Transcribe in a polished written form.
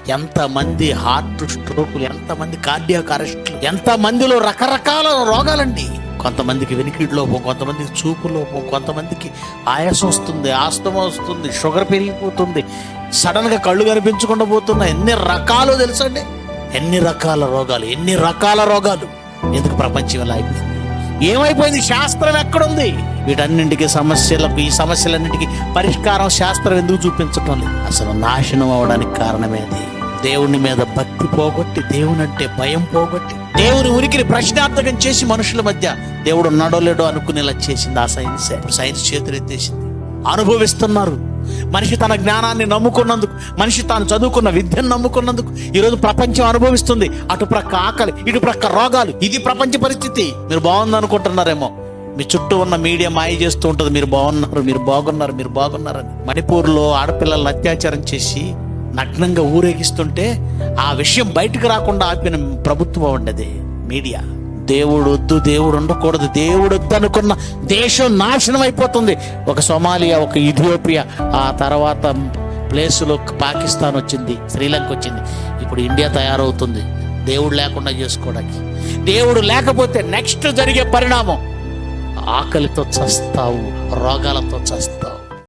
ఎంతమంది హార్ట్ స్ట్రోకులు, ఎంతమంది కార్డియాక్ అరెస్టులు, ఎంతమందిలో రకరకాల రోగాలండి. కొంతమందికి వెనికిడి లోపం, కొంతమందికి చూపు లోపం, కొంతమందికి ఆయాసం వస్తుంది, ఆస్తమా వస్తుంది, షుగర్ పెరిగిపోతుంది, సడన్గా కళ్ళు కనిపించకుండా పోతున్నాయి. ఎన్ని రకాలు తెలుసండి, ఎన్ని రకాల రోగాలు. ఎందుకు ప్రపంచం ఇలా అయిపోయింది? ఏమైపోయింది? శాస్త్రం ఎక్కడుంది? వీటన్నింటికి ఈ సమస్యలన్నింటికి పరిష్కారం శాస్త్రం ఎందుకు చూపించటం లేదు? అసలు నాశనం అవడానికి కారణమే అది. దేవుని మీద భక్తి పోగొట్టి, దేవుని అంటే భయం పోగొట్టి, దేవుని ఉనికిని ప్రశ్నార్థకం చేసి మనుషుల మధ్య దేవుడు ఉన్నాడో లేడో అనుకునేలా చేసింది ఆ సైన్స్ చేతులెత్తేసింది. అనుభవిస్తున్నారు. మనిషి తన జ్ఞానాన్ని నమ్ముకున్నందుకు, మనిషి తాను చదువుకున్న విద్యను నమ్ముకున్నందుకు ఈరోజు ప్రపంచం అనుభవిస్తుంది. అటు ప్రక్క ఆకలి, ఇటు ప్రక్క రోగాలు. ఇది ప్రపంచ పరిస్థితి. మీరు బాగుందనుకుంటున్నారేమో, మీ చుట్టూ ఉన్న మీడియా మాయ చేస్తూ ఉంటుంది. మీరు బాగున్నారని. మణిపూర్లో ఆడపిల్లలను అత్యాచారం చేసి నగ్నంగా ఊరేగిస్తుంటే ఆ విషయం బయటకు రాకుండా ఆపిన ప్రభుత్వం ఉండేది మీడియా. దేవుడు వద్దు, దేవుడు ఉండకూడదు, దేవుడు వద్దు అనుకున్న దేశం నాశనం అయిపోతుంది. ఒక సోమాలియా, ఒక ఇథియోపియా, ఆ తర్వాత ప్లేసులో పాకిస్తాన్ వచ్చింది, శ్రీలంక వచ్చింది, ఇప్పుడు ఇండియా తయారవుతుంది దేవుడు లేకుండా చేసుకోవడానికి. దేవుడు లేకపోతే నెక్స్ట్ జరిగే పరిణామం ఆకలితో చస్తావు, రోగాలతో చస్తావు.